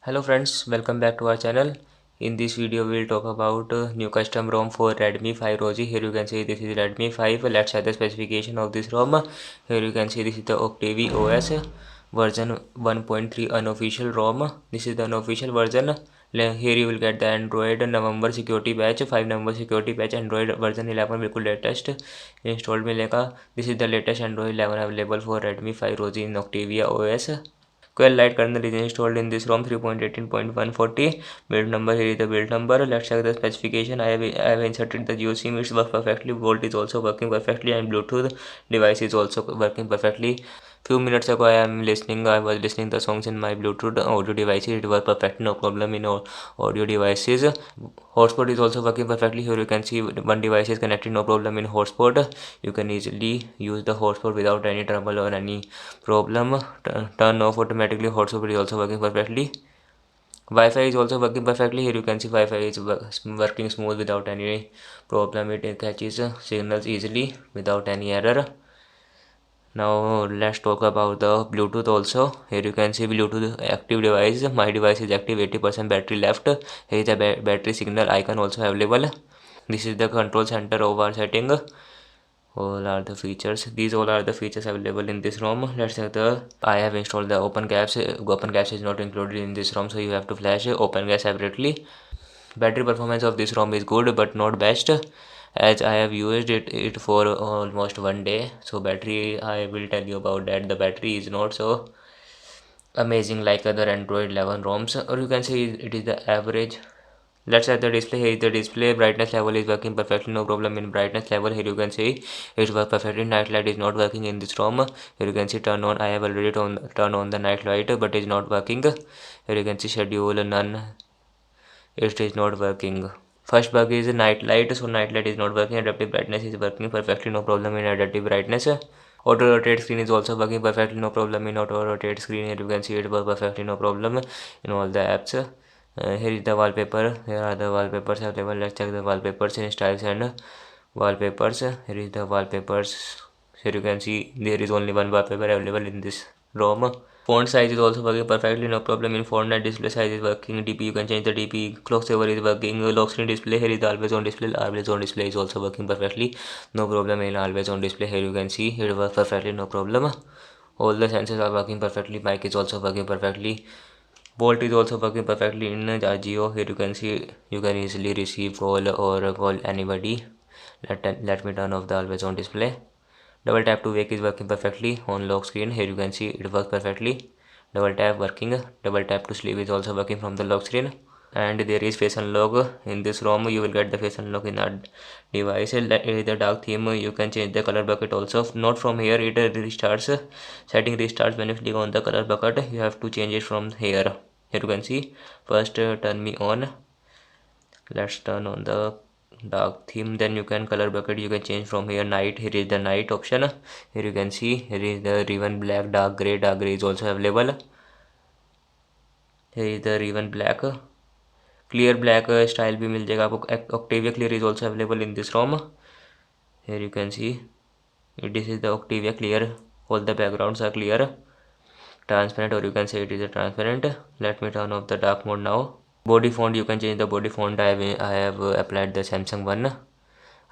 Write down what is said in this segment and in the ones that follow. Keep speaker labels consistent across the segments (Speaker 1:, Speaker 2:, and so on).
Speaker 1: Hello friends, welcome back to our channel. In this video we will talk about new custom ROM for Redmi 5 Rozi. Here you can see this is Redmi 5. Let's have the specification of this ROM. Here you can see this is the Octavia OS version 1.3 unofficial ROM. This is the unofficial version. Here you will get the Android November security patch, 5 November security patch, Android version 11 बिल्कुल latest install मिलेगा. This is the latest Android 11 available for Redmi 5 Rozi in Octavia OS. SQLite kernel is installed in this ROM 3.18.140. Build number, here is the build number. Let's check the specification. I have inserted the GeoSIM. It's work perfectly. Volt is also working perfectly, and Bluetooth device is also working perfectly. Few minutes ago I was listening the songs in my Bluetooth audio devices. It was perfect, no problem in audio devices. Hotspot is also working perfectly. Here you can see one device is connected, no problem in hotspot. You can easily use the hotspot without any trouble or any problem. Turn off automatically. Hotspot is also working perfectly. Wi-Fi is also working perfectly. Here you can see Wi-Fi is working smooth without any problem. It catches signals easily without any error. Now let's talk about the Bluetooth also. Here you can see Bluetooth active device. My device is active, 80% battery left. Here is the battery signal icon also available. This is the control center of our setting. All are the features. These all are the features available in this ROM. Let's check the. I have installed the OpenCaps. OpenCaps is not included in this ROM, so you have to flash OpenCaps separately. Battery performance of this ROM is good but not best, as I have used it for almost 1 day. So battery, I will tell you about that. The battery is not so amazing like other Android 11 ROMs, or you can say it is the average. Let's add the display. Here is the display. Brightness level is working perfectly, no problem in brightness level. Here you can see it works perfectly. Night light is not working in this ROM. Here you can see turn on. I have already turn on the night light, but it is not working. Here you can see schedule none. It is not working. First bug is night light, so night light is not working. Adaptive brightness is working perfectly, no problem in adaptive brightness. Auto rotate screen is also working perfectly, no problem in auto rotate screen. Here you can see it works perfectly, no problem in all the apps. Here is the wallpaper. Here are the wallpapers available. Let's check the wallpapers in styles and wallpapers. Here is the wallpapers. Here you can see there is only one wallpaper available in this ROM. Font size is also working perfectly, no problem in font. And display size is working. DP, you can change the DP. Clock saver is working. Lock screen display. Here is the always on display. Always on display is also working perfectly, no problem in always on display. Here you can see it works perfectly, no problem. All the sensors are working perfectly. Mic is also working perfectly. Bolt is also working perfectly in Jio. Here you can see you can easily receive call or call anybody. Let me turn off the always on display. Double tap to wake is working perfectly on lock screen. Here you can see it works perfectly. Double tap working. Double tap to sleep is also working from the lock screen. And there is face unlock in this ROM. You will get the face unlock in our device. The dark theme, you can change the color bucket also. Not from here. It restarts. Setting restarts when you click on the color bucket. You have to change it from here. Here you can see. First turn me on. Let's turn on the dark theme. Then you can color bucket, you can change from here. Night, here is the night option. Here you can see here is the ribbon black. Dark gray is also available. Here is the ribbon black. Clear black style भी मिल जाएगा आपको. Octavia clear is also available in this ROM. Here you can see this is the Octavia clear. All the backgrounds are clear, transparent, or you can say it is a transparent. Let me turn off the dark mode now. Body font, you can change the body font. I have applied the Samsung one.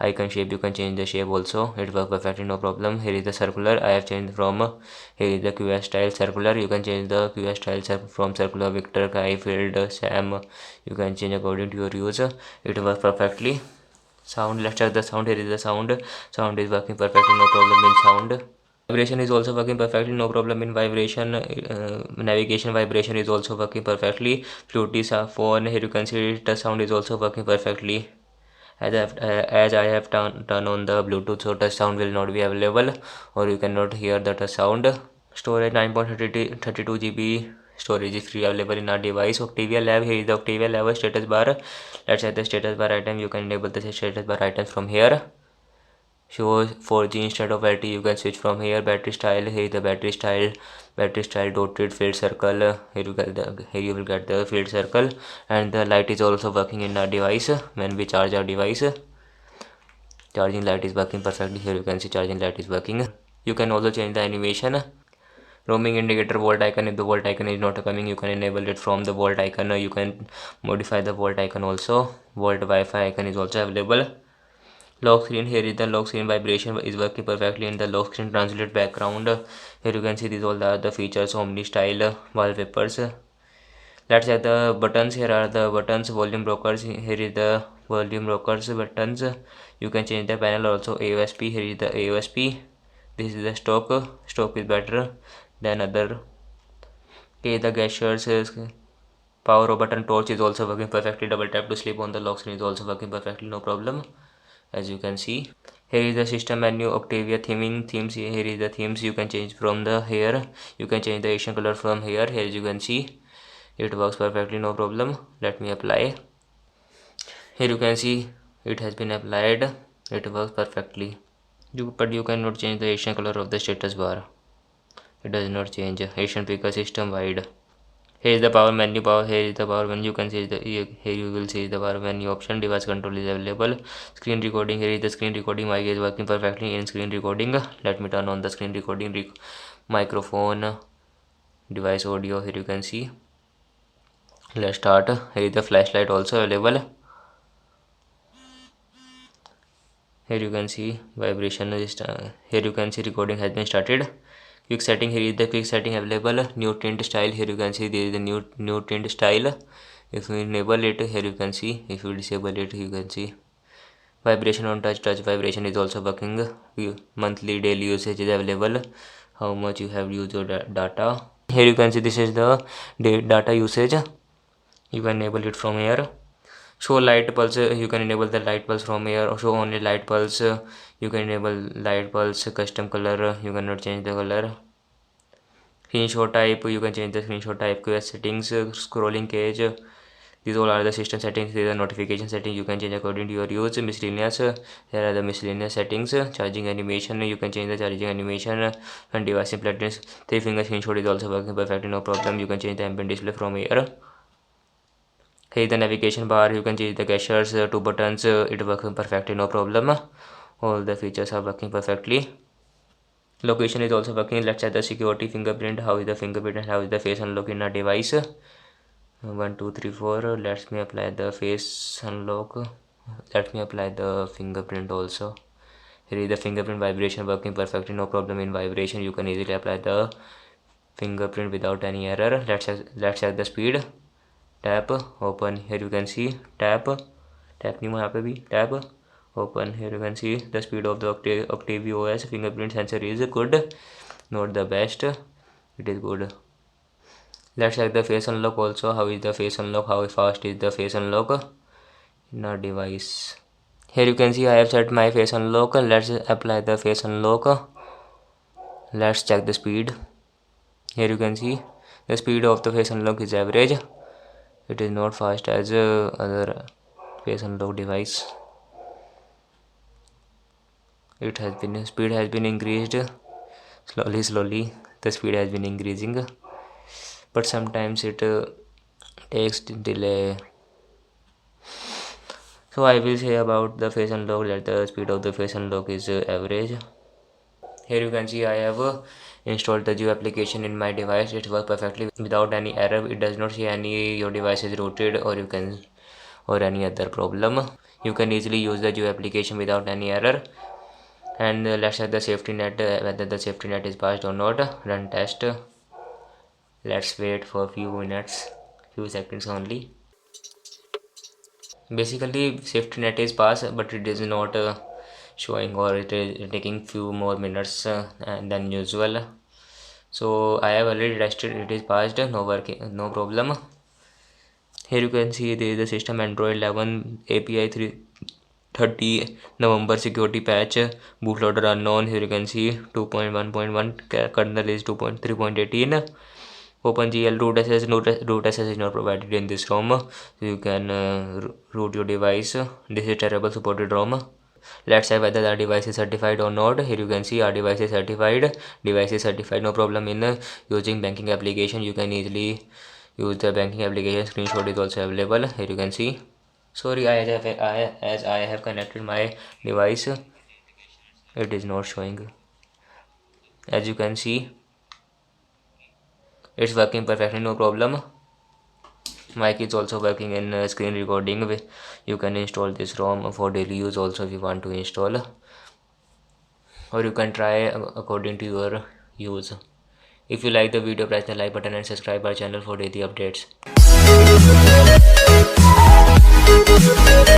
Speaker 1: Icon shape, you can change the shape also. It works perfectly, no problem. Here is the circular. I have changed from here is the QS style circular. You can change the QS style from circular, Victor, Kai, Field, Sam. You can change according to your use. It works perfectly. Sound, let's check the sound. Here is the sound. Sound is working perfectly, no problem in sound. Vibration is also working perfectly, no problem in vibration. Navigation vibration is also working perfectly. Bluetooth phone, here you can see touch sound is also working perfectly. As I have turned on the Bluetooth, so touch sound will not be available, or you cannot hear the touch sound. Storage 9.32 GB storage is free available in our device. Octavia Lab, here is the Octavia Lab status bar. Let's set the status bar item. You can enable the status bar items from here. Show 4G instead of LTE, you can switch from here. Battery style, here is the battery style dotted field circle. Here you will get the field circle, and the light is also working in our device when we charge our device. Charging light is working perfectly. Here you can see charging light is working. You can also change the animation. Roaming indicator volt icon. If the volt icon is not coming, you can enable it from the volt icon. You can modify the volt icon also. Volt Wi-Fi icon is also available. Lock screen. Here is the lock screen. Vibration is working perfectly in the lock screen. Translate background. Here you can see these all the features. Omni style wallpapers. Let's check the buttons. Here are the buttons. Volume brokers. Here is the volume brokers buttons. You can change the panel also. AOSP. Here is the AOSP. This is the stock. Stock is better than other. Okay, the gestures. Power button torch is also working perfectly. Double tap to sleep on the lock screen is also working perfectly, no problem. As you can see, here is the system menu. Octavia theming themes. Here is the themes. You can change from the here. You can change the Asian color from here. Here as you can see, it works perfectly, no problem. Let me apply. Here you can see it has been applied. It works perfectly. But you cannot change the Asian color of the status bar. It does not change. Asian picker system wide. Here is the power menu. Here is the power menu. You can see here you will see the power menu option. Device control is available. Screen recording. Here is the screen recording. Mic is working perfectly in screen recording. Let me turn on the screen recording. Microphone, device audio. Here you can see. Let's start. Here is the flashlight also available. Here you can see vibration is here you can see recording has been started. Quick setting. Here is the quick setting available. New tint style. Here you can see there is the new tint style. If you enable it, here you can see. If you disable it, you can see vibration on touch. Touch vibration is also working. Monthly daily usage is available. How much you have used your data. Here you can see this is the data usage. You can enable it from here. Show light pulse. You can enable the light pulse from here. Or show only light pulse. You can enable light pulse. Custom color. You cannot change the color. Screenshot type. You can change the screenshot type. QS settings. Scrolling cage. These all are the system settings. These are notification settings. You can change according to your use. Miscellaneous. Here are the miscellaneous settings. Charging animation. You can change the charging animation. And device impedance. 3-finger screenshot is also working perfectly, no problem. You can change the ambient display from here. Here is the navigation bar. You can change the gestures. 2 buttons. It working perfectly, no problem. All the features are working perfectly. Location is also working. Let's check the security. Fingerprint. How is the fingerprint and how is the face unlock in a device? 1 2 3 4. Let me apply the face unlock. Let me apply the fingerprint also. Here is the fingerprint vibration working perfectly, no problem in vibration. You can easily apply the fingerprint without any error. Let's check the speed. Tap open. Here you can see tap नहीं वहाँ पे भी tap open. Here you can see the speed of the Octavia OS fingerprint sensor is good, not the best. It is good. Let's check the face unlock also. How is the face unlock? How fast is the face unlock in our device? Here you can see I have set my face unlock. Let's apply the face unlock. Let's check the speed. Here you can see the speed of the face unlock is average. It is not fast as other face unlock device. Speed has been increased slowly. The speed has been increasing, but sometimes it takes delay. So I will say about the face unlock that the speed of the face unlock is average. Here you can see I have installed the Geo application in my device. It works perfectly without any error. It does not say any your device is rooted or any other problem. You can easily use the Geo application without any error. And let's check the safety net, whether the safety net is passed or not. Run test. Let's wait for few seconds only. Basically safety net is passed, but it is not showing, or it is taking few more minutes than usual. So I have already tested, it is passed, no problem. Here you can see there is the system Android 11 API 30 November security patch. Bootloader unknown. Here you can see 2.1.1 kernel is 2.3.18. OpenGL root SS is not provided in this ROM, so you can root your device. This is terrible supported ROM. Let's say whether the device is certified or not. Here you can see our device is certified. No problem in using banking application. You can easily use the banking application. Screenshot is also available. Here you can see. Sorry, as I have connected my device, it is not showing. As you can see, It's working perfectly, no problem. Mic is also working in screen recording. You can install this ROM for daily use also if you want to install, or you can try according to your use. If you like the video, press the like button and subscribe our channel for daily updates.